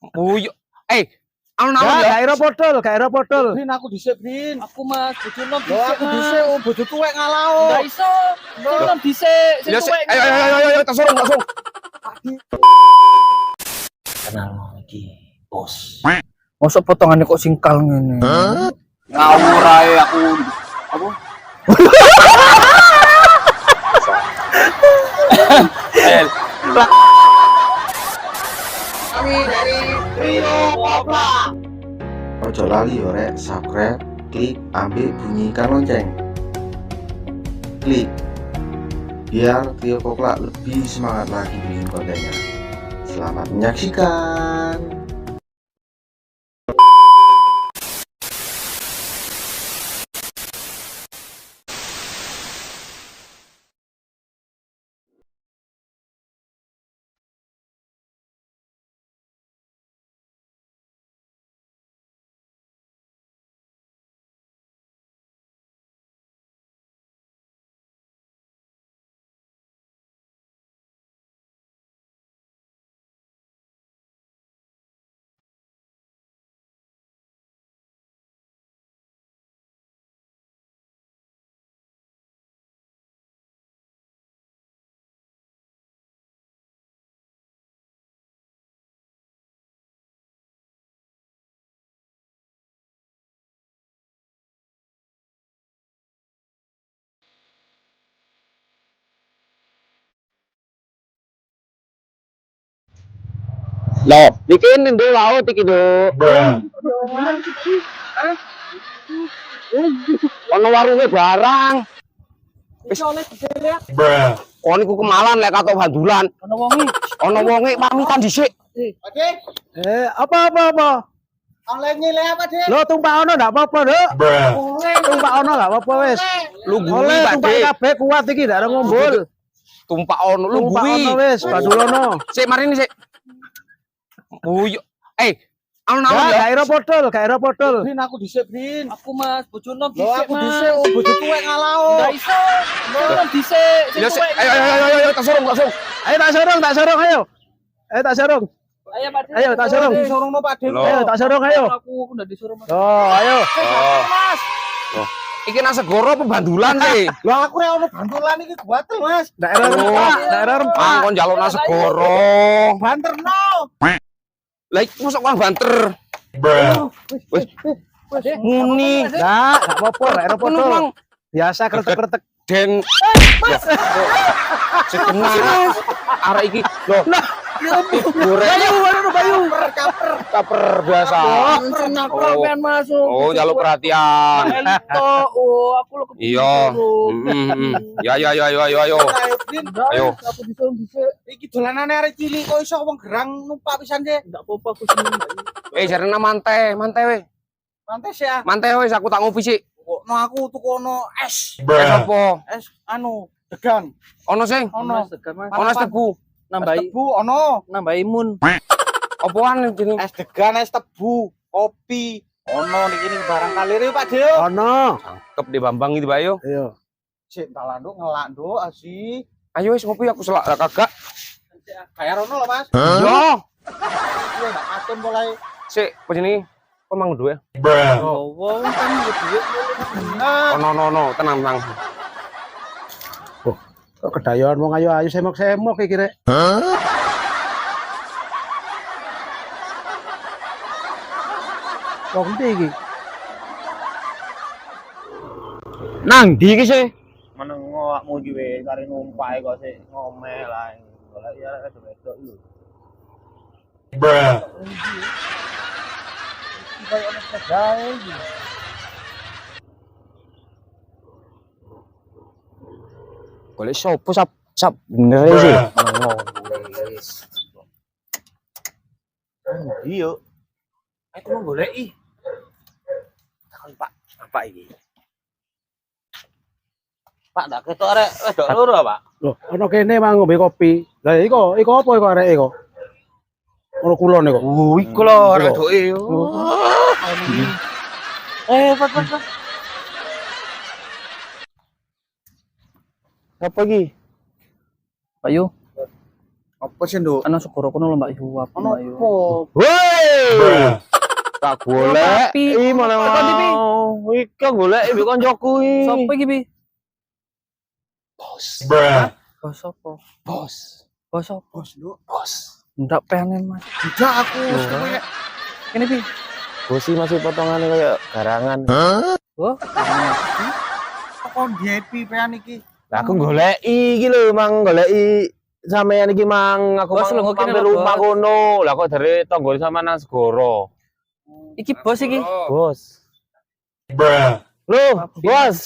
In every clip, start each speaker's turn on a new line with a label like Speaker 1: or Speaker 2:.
Speaker 1: Buyo. Anu naon ya?
Speaker 2: Gairo podol.
Speaker 3: Brin aku dhisik, Brin.
Speaker 4: Aku Mas, bojono
Speaker 3: Lho aku dhisik, bojo tuwek ngalah.
Speaker 4: Enggak iso. Bojono dhisik, sing tuwek.
Speaker 1: Ayo, langsung.
Speaker 2: Kenal iki, Bos. Mosok potongane kok singkal ngene.
Speaker 1: Ngawur ae aku. Apa?
Speaker 3: Kami dari Trio Kopla.
Speaker 5: Ojo lali yo rek, subscribe, klik ambil bunyikan lonceng. Klik biar Trio Kopla lebih semangat lagi bikin kontennya. Selamat menyaksikan.
Speaker 1: Loh, bikin ndo laut iki do. Ono warunge barang.
Speaker 4: Wis oleh dilihat.
Speaker 1: Kon iku kemalan lek katok bandulan.
Speaker 4: Ono wonge.
Speaker 1: Pamitan dhisik.
Speaker 3: Oke,
Speaker 2: Apa?
Speaker 3: oleh nyileh apa, Dik?
Speaker 2: Lo tumpah ono ndak apa-apa, Duk. Tumpah ono ndak apa-apa wis.
Speaker 1: Lu
Speaker 2: Oleh
Speaker 1: guwi, Pak
Speaker 2: tumpah
Speaker 1: Dik.
Speaker 2: kabeh kuat iki ndak ada ngombol.
Speaker 1: Tumpak ono lu
Speaker 2: Tumpah
Speaker 1: guwi.
Speaker 2: ono wis, badulono.
Speaker 1: Sik mari ini sik. Buyo. Anu naon ya?
Speaker 2: Gairo podol.
Speaker 3: Brin aku dhisik, Brin.
Speaker 4: Aku Mas, bojono
Speaker 3: Lho
Speaker 4: dhisik.
Speaker 3: aku dhisik, bojo tuwek ngalah.
Speaker 4: Enggak iso. Bojono dhisik, sing
Speaker 1: Ya sik.
Speaker 4: tuwek.
Speaker 1: Ayo, langsung.
Speaker 2: Ayo tak sorong ayo. Ayo tak sorong.
Speaker 4: Ayo Pak.
Speaker 2: Ayo, tak sorong.
Speaker 3: Disorongno Pak Dik.
Speaker 1: Loh.
Speaker 2: Ayo tak sorong ayo.
Speaker 4: Aku udah disuruh Mas.
Speaker 2: Oh, ayo.
Speaker 4: Mas.
Speaker 1: Iki nang segoro apa bandulan sih?
Speaker 3: Lho aku rek ono bantulan iki kuwatel, Mas.
Speaker 2: Daerah rempah.
Speaker 1: Mangkon jaluk nang segoro.
Speaker 3: Banterno.
Speaker 1: Lah iki mosok kurang banter. Wis muni.
Speaker 2: Enggak apa-apa, daerah podol. Biasa kretek-kretek.
Speaker 1: Den. Sekenar arek iki. Loh.
Speaker 2: Bayu.
Speaker 1: Caper biasa.
Speaker 4: Sampean masuk.
Speaker 1: Oh, jaluk perhatian.
Speaker 4: Ento, aku lo
Speaker 1: Iya. Ya.
Speaker 3: Ayo, Brin.
Speaker 1: Ayo.
Speaker 4: Aku disuruh dhisik.
Speaker 3: Iki dolanane arek cilik kok iso wong gerang numpak pisan sih.
Speaker 4: Enggak apa-apa aku seneng.
Speaker 1: Jarena mantai we.
Speaker 3: Mantes ya.
Speaker 1: Mantai wis aku tak ngopi sik.
Speaker 3: Kok aku tukono es.
Speaker 1: Es apa?
Speaker 3: Es anu degan.
Speaker 1: Ono sing?
Speaker 3: Ono.
Speaker 1: Ono es tebu.
Speaker 4: Nambahi
Speaker 3: Tebu ono.
Speaker 4: imun.
Speaker 1: Apaan gini?
Speaker 3: Es degan, es tebu, kopi. Ono niki barang kalire Pak Dik.
Speaker 2: Ono.
Speaker 1: Cakep di Bambang iki, Pak yo.
Speaker 2: Ayo.
Speaker 3: Sik tak landuk ngelak nduk asi.
Speaker 1: Ayo wis ngopi aku selak kagak.
Speaker 3: Bayar ono lho, Mas.
Speaker 1: Yo.
Speaker 3: Iya enggak matun mulai.
Speaker 1: Sik, pas ini kok mang duwe?
Speaker 4: Oh, wong kan duit.
Speaker 3: Nah,
Speaker 1: No, tenang.
Speaker 2: Kok kedayoan wong ayo semok-semok iki rek. Wong ndi iki?
Speaker 1: Nang ndi iki sih?
Speaker 3: menengo awakmu iki wis kare numpak kok sik ngomel lah. Golek ya wedok lho. Kayak ono sedae iki.
Speaker 1: Golek sopo sap bener sih.
Speaker 3: Iya. Aku mau goleki. Takon Pak, apa iki? Pak, ndak ketok arek wedok loro, Pak.
Speaker 2: Loh, ono kene mang ngombe kopi. Lah iko apa iko arek iko? Ono kulon iko.
Speaker 1: Iku lho arek doke.
Speaker 4: Pak.
Speaker 1: Apa iki?
Speaker 4: Ayo.
Speaker 3: Apa sih, Nduk?
Speaker 4: Ana segoro kono lho Mbak Yu, apa
Speaker 3: Ono
Speaker 4: Mbak Yu?
Speaker 3: apa?
Speaker 1: Woi. Tak golek
Speaker 4: Papi.
Speaker 1: iki malah
Speaker 4: Tekan iki, Pi.
Speaker 1: mau. Iki golek mbek koncoku iki.
Speaker 4: Sopo iki, Bi?
Speaker 1: Bos.
Speaker 4: Bos apa?
Speaker 1: Bos.
Speaker 4: Bos apa?
Speaker 3: Bos, Nduk.
Speaker 1: Bos.
Speaker 4: Ndak pengen, Mas.
Speaker 3: Enggak aku wis
Speaker 1: Loh.
Speaker 3: tuwek.
Speaker 4: Kene, Bi.
Speaker 1: Bos iki masih potongannya kayak garangan.
Speaker 4: Oh,
Speaker 3: Kok happy pean iki?
Speaker 1: Lah aku goleki iki lho, Mang, goleki sampeyan iki, Mang. Aku
Speaker 4: Bos, lho,
Speaker 1: mang
Speaker 4: kok kene
Speaker 1: mampir
Speaker 4: lho,
Speaker 1: rumah
Speaker 4: Bos.
Speaker 1: kono. Lah kok dari tonggone sama nang segoro.
Speaker 4: iki bos iki.
Speaker 1: Bos. Loh, bos.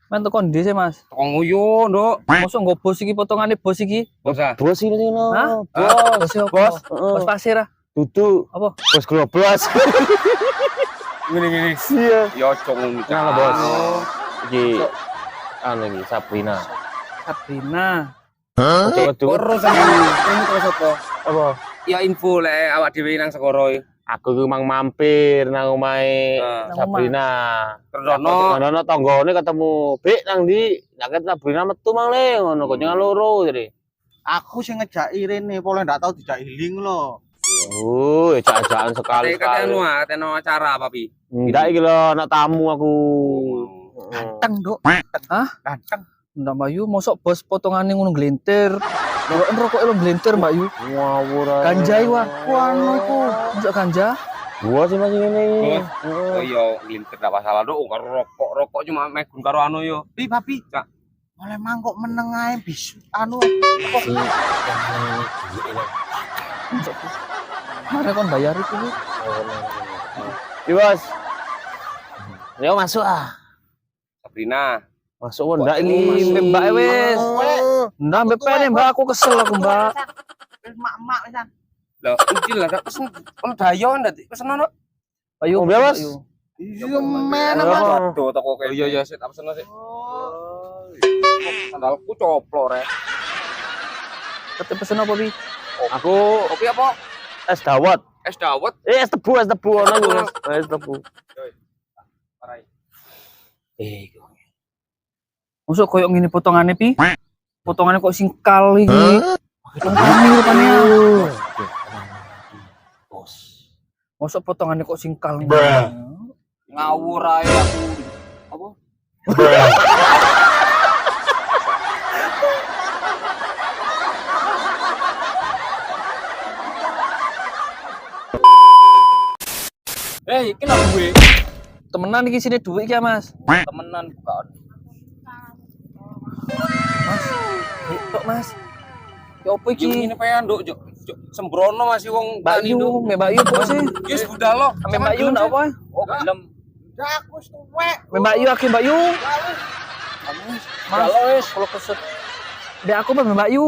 Speaker 4: Men tekan ndi sih, Mas?
Speaker 1: Tong nguyu, Nduk.
Speaker 4: Mosok nggo bos iki potongane bos iki?
Speaker 1: Bos ini no.
Speaker 4: Hah?
Speaker 1: Bos.
Speaker 4: Bos apa?
Speaker 1: Bos.
Speaker 4: Bos pasir ah.
Speaker 1: Dudu.
Speaker 4: Apa?
Speaker 1: Bos globos. Ngene. Iya.
Speaker 6: Ya ojo ngono
Speaker 1: Kenapa, Bos? Iki anu iki Sabrina.
Speaker 4: Sabrina.
Speaker 1: Ojo wedhu.
Speaker 6: Ora sampeyan terus apa?
Speaker 1: Apa?
Speaker 6: Ya info lek awak dhewe nang segoro.
Speaker 1: Aku ku mang mampir nang omahe
Speaker 6: Nang
Speaker 1: Sabrina.
Speaker 6: Terus
Speaker 1: Ono tanggane ketemu, "Bik nang ndi?" Nyaket Sabrina metu mang le ngono kucingan loro jadi.
Speaker 3: Aku sing ngejaki rene, pole ndak tau dijak healing lho.
Speaker 1: Oh, ejak-ejakan sekali.
Speaker 6: kateno acara apa, Pi?
Speaker 1: Ndak iki lho anak tamu aku.
Speaker 3: Ganteng, Nduk.
Speaker 4: Hah?
Speaker 3: Ganteng.
Speaker 4: Ndak Mbak Yu, mosok bos potongane ngono glintir. Lho rokok lo glintir Mbak Yu.
Speaker 1: Ngawur ae.
Speaker 4: Ganja iki wah.
Speaker 3: Kuano iku.
Speaker 4: Mosok ganja?
Speaker 1: Gua sih masih ngene iki.
Speaker 6: Oh iya, nglintir ndak masalah, Nduk. Karo rokok cuma megun karo anu yo.
Speaker 3: Pi, Papi.
Speaker 6: Cak.
Speaker 3: Oleh mangkok meneng ae bis anu.
Speaker 4: Mare kon bayar itu. Bi.
Speaker 1: Iya, Bos. Yo masuk ah.
Speaker 6: Sabrina.
Speaker 1: Masuk ndak ini
Speaker 4: Mbak Mbak wis. Ndak mbek pene Mbak, aku kesel aku Mbak.
Speaker 3: Wis mak-mak wisan.
Speaker 6: Lah, ucil lah gak pesen. Om dayo ndak pesen ono.
Speaker 4: Mbak Yu.
Speaker 1: Oh, Mbak, Bos.
Speaker 4: Mbak Yu.
Speaker 3: Iya men
Speaker 1: Apa?
Speaker 3: apa?
Speaker 6: Aduh, toko kayak iya sik tak pesen sik. Sandalku coplok rek.
Speaker 4: Tetep pesen apa Bi?
Speaker 1: Aku
Speaker 6: Kopi apa?
Speaker 1: es dawet.
Speaker 6: Es dawet.
Speaker 1: Es tebu ono yo. Es tebu.
Speaker 6: Parai.
Speaker 4: Mosok koyo ngene potongane Pi? Potongane kok singkal iki. Potongane rupane.
Speaker 1: Bos.
Speaker 4: Mosok potongane kok singkal.
Speaker 6: Ngawur ae aku. Apa? Iki lho gue.
Speaker 4: Temenan iki sini duit iki ya, Mas.
Speaker 6: Temenan bukan.
Speaker 4: Kok Mas? Ya opo
Speaker 6: Iki
Speaker 4: iki?
Speaker 6: ngene pean, Nduk. Sembrono masih wong
Speaker 4: Mbak Yu, Mbak Mbak Yu kok sih?
Speaker 6: Wis budal lo.
Speaker 4: Mbak Mbak Yu ndak apa?
Speaker 6: Oh, gelem.
Speaker 3: Dah aku wis tuwek.
Speaker 4: Mbak Yu akeh Mbak Yu.
Speaker 6: Ya lo wis.
Speaker 4: Kalau keset. Dek aku Mbak Yu.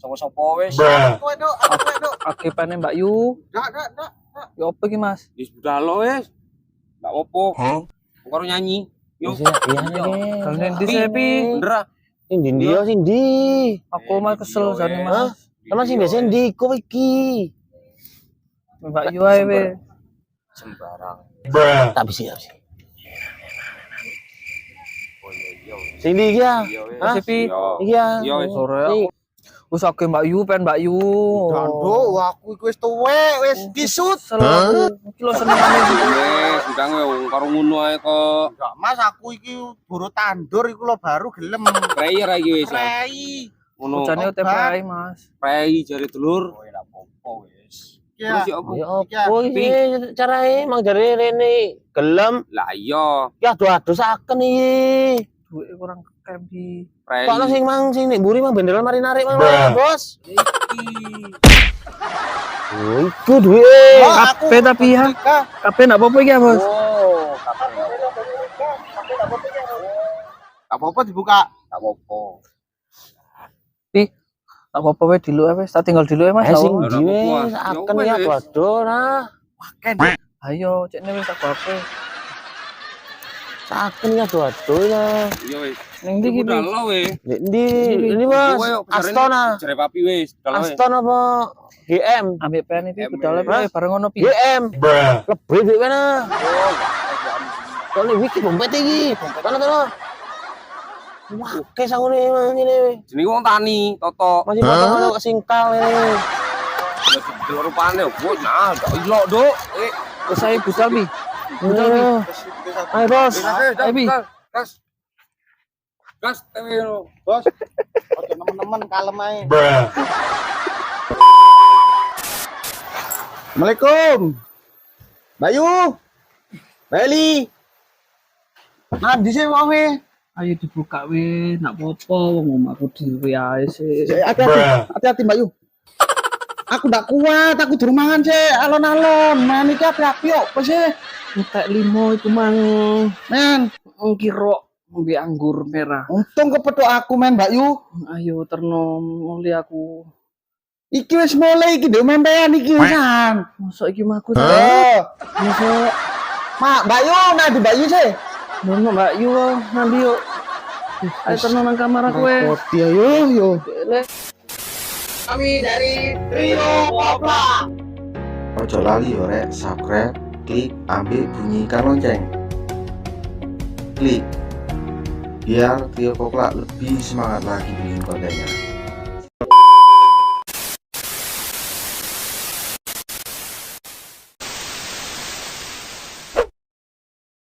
Speaker 6: Sopo-sopo wis.
Speaker 3: Tuwek, Nduk. Aku tuwek, Nduk.
Speaker 4: Akeh pane Mbak Yu.
Speaker 3: Dak.
Speaker 4: Ya opo iki, Mas?
Speaker 6: Wis budal lo wis. Ndak opo. Karo nyanyi. Yo.
Speaker 1: Iya.
Speaker 4: Kalau nanti saya Pi.
Speaker 6: Bener ah.
Speaker 1: Sing ndi yo sing ndi?
Speaker 4: Aku Mas kesel jane Mas.
Speaker 1: Emang sing biasa ndi kowe iki?
Speaker 4: Mbak Yu ae we.
Speaker 6: Sembarang.
Speaker 1: Tak bisa. Sing ndi iki ya?
Speaker 6: Iya wis.
Speaker 1: Hah?
Speaker 4: Pi.
Speaker 1: Iki ya.
Speaker 6: Iya wis.
Speaker 4: Sore aku. Wis akeh Mbak Yu, pen Mbak Yu.
Speaker 3: Dah, Nduk, aku iki wis tuwek, wis disut.
Speaker 4: Kesel aku. Iki lho senengane iki.
Speaker 6: Wis, ndang wong karo ngono ae kok.
Speaker 3: Enggak, Mas, aku iki buru tandur iku lho baru gelem.
Speaker 6: Prayer iki wis.
Speaker 3: Rei.
Speaker 6: Ngono.
Speaker 4: Jane tempe ae, Mas.
Speaker 6: Prei jare dulur.
Speaker 3: Oh, ndak apa-apa wis.
Speaker 6: Terus
Speaker 3: Ya,
Speaker 6: ya apa?
Speaker 1: Ya opo iki carae mang jare rene gelem
Speaker 6: Lah iya,
Speaker 1: ya adu-adusaken iki.
Speaker 4: Duit kurang kekem di.
Speaker 6: prei.
Speaker 1: Kok ana sing mang sing nek mburi mang bendelan mari narik mang Bos. Oh, iku duwe.
Speaker 4: Kape tapi ya. Kape ndak apa-apa iki ya, Bos.
Speaker 3: Oh, tak apa-apa dibuka.
Speaker 6: Tak apa-apa.
Speaker 4: Pi. Ndak apa-apa we dilu wis. Tak tinggal dilu ya, Mas.
Speaker 1: Sing
Speaker 6: Ora
Speaker 1: diwe
Speaker 6: apa-apa.
Speaker 1: akan
Speaker 6: Ya
Speaker 1: ya
Speaker 6: wis.
Speaker 1: bodoh nah.
Speaker 3: Makan.
Speaker 4: Ayo, cekne wis tak apa.
Speaker 1: Saken ya bodoh ya.
Speaker 6: Iya wis.
Speaker 4: Ning ndi iki, Pi?
Speaker 6: Budal lo wis.
Speaker 1: Di ini Bos. Astana.
Speaker 6: Jare papi wis. Budal lo wis.
Speaker 1: Aston apa? GM.
Speaker 4: Ambek pen iki
Speaker 6: Em,
Speaker 4: budale
Speaker 6: Mas.
Speaker 4: bareng ngono Pi.
Speaker 1: GM. Lebih duit mana? Soalnya wiki dompet iki. Kana. Wah, oke sangune ini.
Speaker 6: Jenenge wong tani, Toto.
Speaker 1: Masih potong ana singkal ini.
Speaker 6: Delok rupane, kok nah, ilok, Duk.
Speaker 4: Terus saya busal pi.
Speaker 1: Ayo, Bos.
Speaker 4: Ayo, Bi.
Speaker 6: Gas. Gas, tewe lo.
Speaker 3: Bos. Oke, teman-teman kalem ae. Assalamualaikum. Bayu. Beli. Nah, di sini wae.
Speaker 4: Ayo dibuka we, nak popo wong omahku dhewe ae sih.
Speaker 3: Hati-hati Mbak Yu. Aku ndak kuat, aku durung mangan sih, alon-alon. Man iki api-api kok, apa sih?
Speaker 4: Entek limo iku mang
Speaker 3: Men,
Speaker 4: kira ngombe anggur merah.
Speaker 3: untung kepethuk aku men Mbak Yu.
Speaker 4: Ayo terno muli aku.
Speaker 3: Iki wis mulai iki ndek mempean iki wisan.
Speaker 4: Mosok iki maku
Speaker 3: Oh,
Speaker 4: mosok
Speaker 3: Mak, Mbak Yu, nah di Mbak Yu sih.
Speaker 4: Nono Mbak Yu nanti yuk. Ayo terno nang kamar aku we.
Speaker 3: Repot ya yo.
Speaker 5: Ojo lali yo rek subscribe, klik ambil bunyikan lonceng. Klik biar Trio Koklak lebih semangat lagi bikin kontennya.